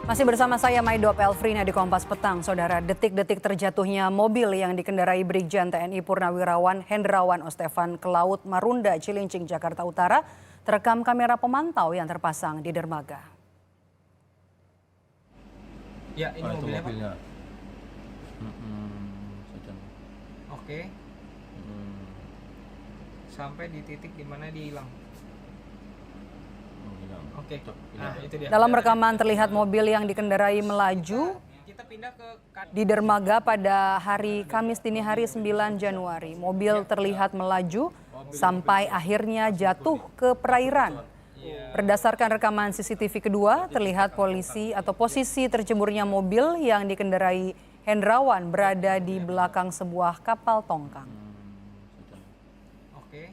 Masih bersama saya Maido Pelfrina di Kompas Petang. Saudara, detik-detik terjatuhnya mobil yang dikendarai Brigjen TNI Purnawirawan Hendrawan Ostefan ke Laut Marunda, Cilincing, Jakarta Utara terekam kamera pemantau yang terpasang di dermaga. Ya, ini mobilnya, mobilnya. Pak. Oke. Sampai di titik di mana dia hilang. Oke. Nah, itu dia. Dalam rekaman terlihat mobil yang dikendarai melaju Kita pindah ke di dermaga pada hari Kamis dini hari 9 Januari. Mobil terlihat melaju sampai akhirnya jatuh ke perairan. Berdasarkan rekaman CCTV kedua, terlihat polisi atau posisi terceburnya mobil yang dikendarai Hendrawan berada di belakang sebuah kapal tongkang. Oke.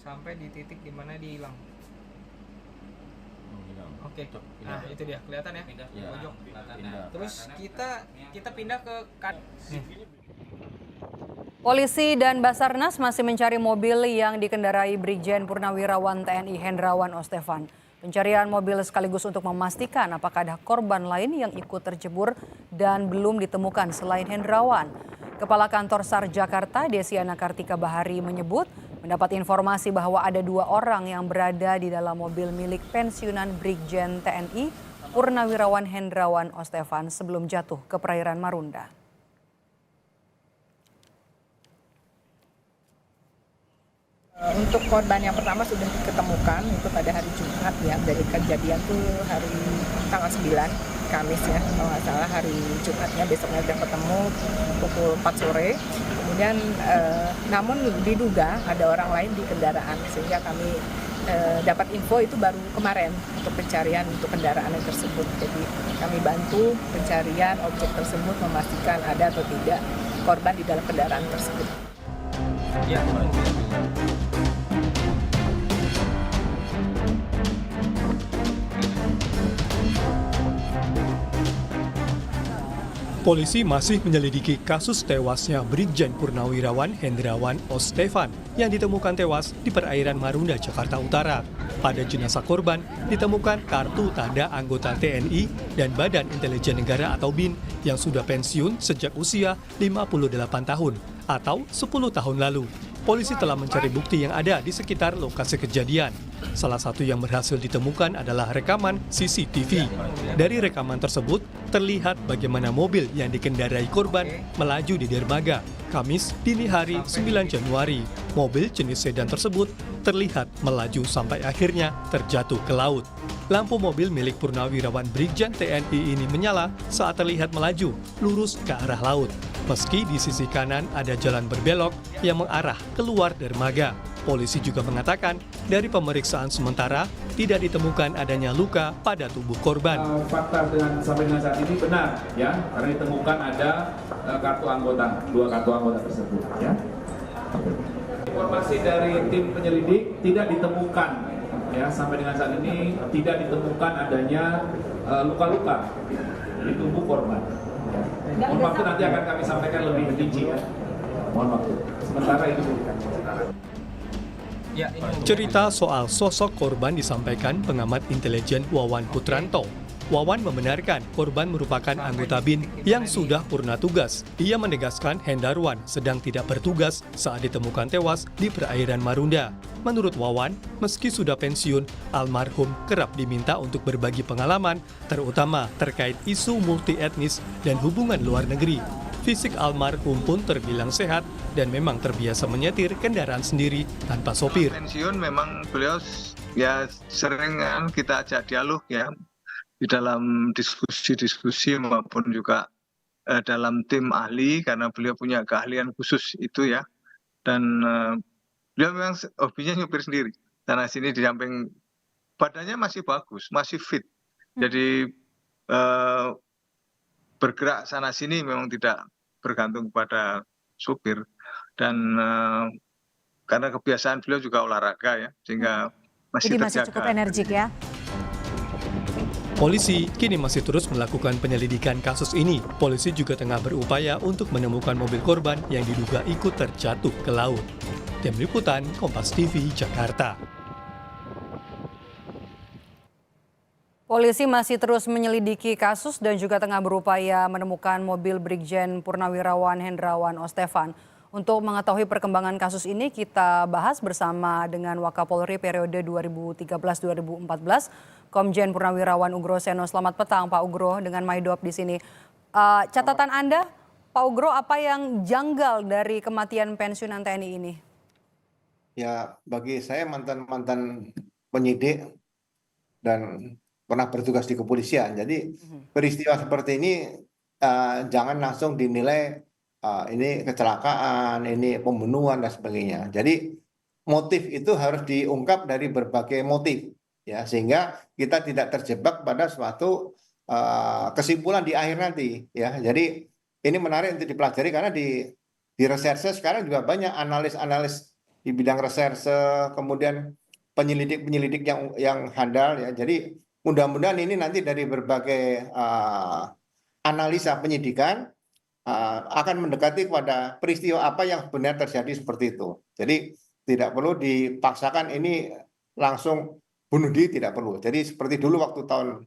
Sampai di titik di mana dia hilang. Oke. Nah, itu dia. Kelihatan ya? Di pojok. Terus kita pindah ke Polisi dan Basarnas masih mencari mobil yang dikendarai Brigjen Purnawirawan TNI Hendrawan Ostefan. Pencarian mobil sekaligus untuk memastikan apakah ada korban lain yang ikut tercebur dan belum ditemukan selain Hendrawan. Kepala Kantor SAR Jakarta, Desiana Kartika Bahari menyebut mendapat informasi bahwa ada 2 orang yang berada di dalam mobil milik pensiunan Brigjen TNI Purnawirawan Hendrawan Ostefan sebelum jatuh ke perairan Marunda. Untuk korban yang pertama sudah diketemukan itu pada hari Jumat ya, dari kejadian tuh hari tanggal 9 Kamis ya, kalau nggak salah hari Jumatnya, besoknya sudah ketemu pukul 4 sore. Kemudian namun diduga ada orang lain di kendaraan sehingga kami dapat info itu baru kemarin untuk pencarian untuk kendaraan yang tersebut. Jadi kami bantu pencarian objek tersebut memastikan ada atau tidak korban di dalam kendaraan tersebut. Ya. Polisi masih menyelidiki kasus tewasnya Brigjen Purnawirawan Hendrawan Ostefan yang ditemukan tewas di perairan Marunda, Jakarta Utara. Pada jenazah korban ditemukan kartu tanda anggota TNI dan Badan Intelijen Negara atau BIN yang sudah pensiun sejak usia 58 tahun atau 10 tahun lalu. Polisi telah mencari bukti yang ada di sekitar lokasi kejadian. Salah satu yang berhasil ditemukan adalah rekaman CCTV. Dari rekaman tersebut, terlihat bagaimana mobil yang dikendarai korban melaju di dermaga. Kamis dini hari 9 Januari, mobil jenis sedan tersebut terlihat melaju sampai akhirnya terjatuh ke laut. Lampu mobil milik Purnawirawan Brigjen TNI ini menyala saat terlihat melaju lurus ke arah laut. Meski di sisi kanan ada jalan berbelok yang mengarah keluar dermaga. Polisi juga mengatakan dari pemeriksaan sementara tidak ditemukan adanya luka pada tubuh korban. Fakta sampai dengan saat ini benar ya, karena ditemukan ada kartu anggota, 2 kartu anggota tersebut ya. Informasi dari tim penyelidik tidak ditemukan ya, sampai dengan saat ini tidak ditemukan adanya luka-luka di tubuh korban. Mohon waktu nanti akan kami sampaikan lebih rinci ya. Mohon waktu. Sementara itu Ya, ini mobilnya. Cerita soal sosok korban disampaikan pengamat intelijen Wawan Putranto. Wawan membenarkan korban merupakan anggota BIN yang sudah purna tugas. Ia menegaskan Hendrawan sedang tidak bertugas saat ditemukan tewas di perairan Marunda. Menurut Wawan, meski sudah pensiun, almarhum kerap diminta untuk berbagi pengalaman, terutama terkait isu multi-etnis dan hubungan luar negeri. Fisik almarhum pun terbilang sehat dan memang terbiasa menyetir kendaraan sendiri tanpa sopir. Pensiun memang beliau ya sering kita ajak dialog ya di dalam diskusi-diskusi maupun juga dalam tim ahli karena beliau punya keahlian khusus itu ya, dan beliau memang hobinya nyupir sendiri. Sana sini di samping badannya masih bagus, masih fit, jadi bergerak sana sini memang tidak bergantung pada supir, dan karena kebiasaan beliau juga olahraga ya, sehingga masih Jadi masih terjaga. cukup energik ya. Polisi kini masih terus melakukan penyelidikan kasus ini. Polisi juga tengah berupaya untuk menemukan mobil korban yang diduga ikut terjatuh ke laut. Tim Liputan Kompas TV Jakarta. Polisi masih terus menyelidiki kasus dan juga tengah berupaya menemukan mobil Brigjen Purnawirawan Hendrawan Ostefan. Untuk mengetahui perkembangan kasus ini kita bahas bersama dengan Wakapolri periode 2013-2014, Komjen Purnawirawan Ugro Seno. Selamat petang Pak Ugro dengan Maidop di sini. Catatan Anda, Pak Ugro, apa yang janggal dari kematian pensiunan TNI ini? Ya, bagi saya mantan-mantan penyidik dan pernah bertugas di kepolisian. Jadi peristiwa seperti ini jangan langsung dinilai ini kecelakaan, ini pembunuhan dan sebagainya. Jadi motif itu harus diungkap dari berbagai motif, ya, sehingga kita tidak terjebak pada suatu kesimpulan di akhir nanti, ya. Jadi ini menarik untuk dipelajari karena di reserse sekarang juga banyak analis-analis di bidang reserse, kemudian penyelidik-penyelidik yang handal, ya. Jadi mudah-mudahan ini nanti dari berbagai analisa penyidikan akan mendekati kepada peristiwa apa yang sebenarnya terjadi seperti itu. Jadi tidak perlu dipaksakan ini langsung bunuh diri, tidak perlu. Jadi seperti dulu waktu tahun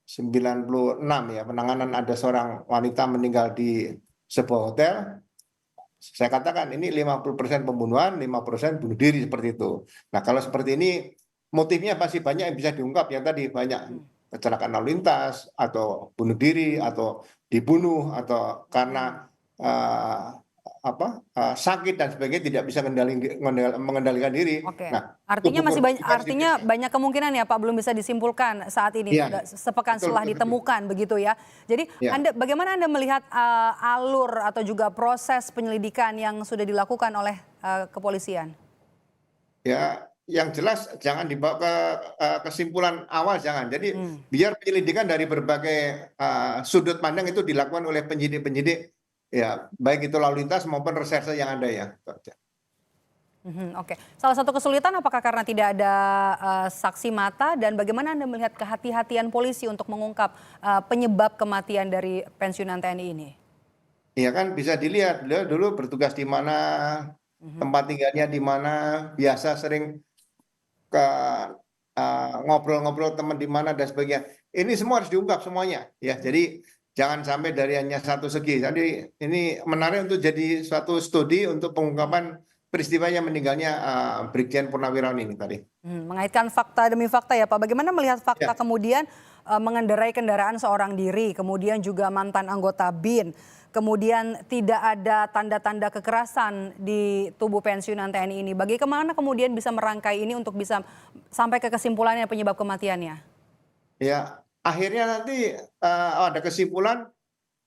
96 ya, penanganan ada seorang wanita meninggal di sebuah hotel. Saya katakan ini 50% pembunuhan, 5% bunuh diri seperti itu. Nah, kalau seperti ini motifnya pasti banyak yang bisa diungkap, yang tadi banyak kecelakaan lalu lintas atau bunuh diri atau dibunuh atau karena sakit dan sebagainya tidak bisa mengendalikan diri. Oke. Nah, Artinya banyak kemungkinan ya Pak, belum bisa disimpulkan saat ini, ya, sepekan betul, setelah ditemukan begitu ya. Jadi ya. bagaimana Anda melihat alur atau juga proses penyelidikan yang sudah dilakukan oleh kepolisian? Ya, yang jelas jangan dibawa ke kesimpulan awal, jangan. Jadi biar penyelidikan dari berbagai sudut pandang itu dilakukan oleh penyidik-penyidik, ya, baik itu lalu lintas maupun reserse yang ada, ya. Oke. Salah satu kesulitan apakah karena tidak ada saksi mata, dan bagaimana Anda melihat kehati-hatian polisi untuk mengungkap penyebab kematian dari pensiunan TNI ini? Iya kan, bisa dilihat beliau dulu bertugas di mana, tempat tinggalnya di mana, biasa sering ke ngobrol-ngobrol teman di mana dan sebagainya. Ini semua harus diungkap semuanya, ya. Jadi jangan sampai dari hanya satu segi. Jadi ini menarik untuk jadi suatu studi untuk pengungkapan peristiwa yang meninggalnya Brigjen Purnawirawan ini tadi. Mengaitkan fakta demi fakta ya Pak. Bagaimana melihat fakta kemudian mengendarai kendaraan seorang diri, kemudian juga mantan anggota BIN, kemudian tidak ada tanda-tanda kekerasan di tubuh pensiunan TNI ini. Bagaimana kemudian bisa merangkai ini untuk bisa sampai ke kesimpulannya penyebab kematiannya? Ya, akhirnya nanti ada kesimpulan,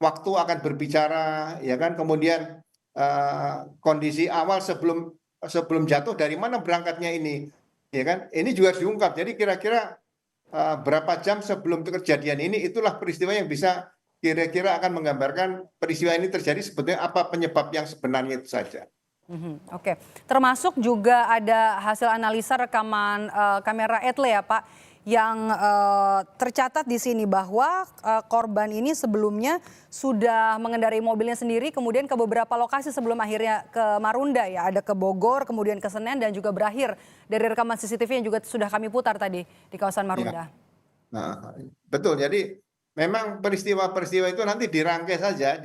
waktu akan berbicara, ya kan. Kemudian kondisi awal sebelum jatuh dari mana berangkatnya ini, ya kan. Ini juga harus diungkap. Jadi kira-kira berapa jam sebelum kejadian ini, itulah peristiwa yang bisa kira-kira akan menggambarkan peristiwa ini terjadi sebetulnya apa penyebab yang sebenarnya itu saja. Oke, termasuk juga ada hasil analisa rekaman kamera etle ya Pak, yang tercatat di sini bahwa korban ini sebelumnya sudah mengendarai mobilnya sendiri, kemudian ke beberapa lokasi sebelum akhirnya ke Marunda ya, ada ke Bogor, kemudian ke Senen, dan juga berakhir dari rekaman CCTV yang juga sudah kami putar tadi di kawasan Marunda. Ya. Nah, betul. Jadi memang peristiwa-peristiwa itu nanti dirangkai saja,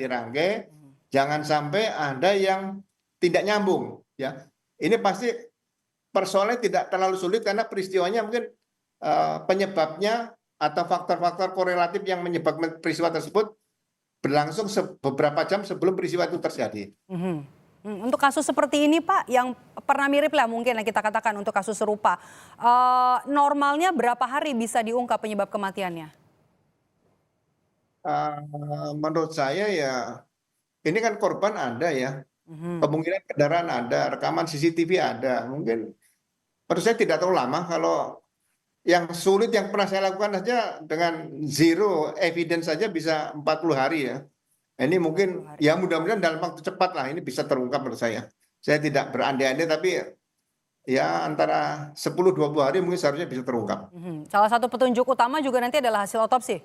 jangan sampai ada yang tidak nyambung, ya. Ini pasti persoalannya tidak terlalu sulit karena peristiwanya mungkin penyebabnya atau faktor-faktor korelatif yang menyebabkan peristiwa tersebut berlangsung beberapa jam sebelum peristiwa itu terjadi. Untuk kasus seperti ini Pak, yang pernah mirip lah mungkin yang kita katakan untuk kasus serupa, normalnya berapa hari bisa diungkap penyebab kematiannya? Menurut saya ya, ini kan korban ada ya, kemungkinan kendaraan ada, rekaman CCTV ada. Mungkin menurut saya tidak terlalu lama. Kalau yang sulit yang pernah saya lakukan saja dengan zero evidence saja bisa 40 hari ya. Ini mungkin ya mudah-mudahan dalam waktu cepat lah ini bisa terungkap menurut saya. Saya tidak berandai-andai tapi ya antara 10-20 hari mungkin seharusnya bisa terungkap. Salah satu petunjuk utama juga nanti adalah hasil otopsi.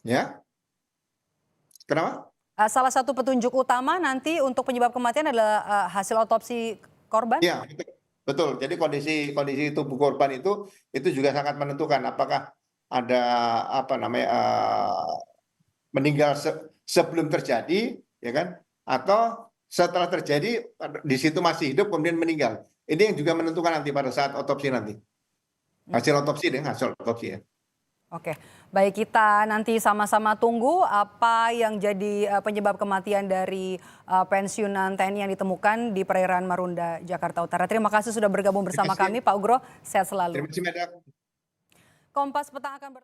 Ya. Kenapa? Salah satu petunjuk utama nanti untuk penyebab kematian adalah hasil otopsi korban? Ya, betul. Jadi kondisi tubuh korban itu juga sangat menentukan apakah ada apa namanya meninggal sebelum terjadi, ya kan? Atau setelah terjadi di situ masih hidup kemudian meninggal. Ini yang juga menentukan nanti pada saat otopsi nanti. Hasil otopsi deh, hasil otopsi ya. Oke, baik, kita nanti sama-sama tunggu apa yang jadi penyebab kematian dari pensiunan TNI yang ditemukan di perairan Marunda, Jakarta Utara. Terima kasih sudah bergabung bersama kami, Pak Ugro. Sehat selalu. Terima kasih, Medak. Kompas Petang akan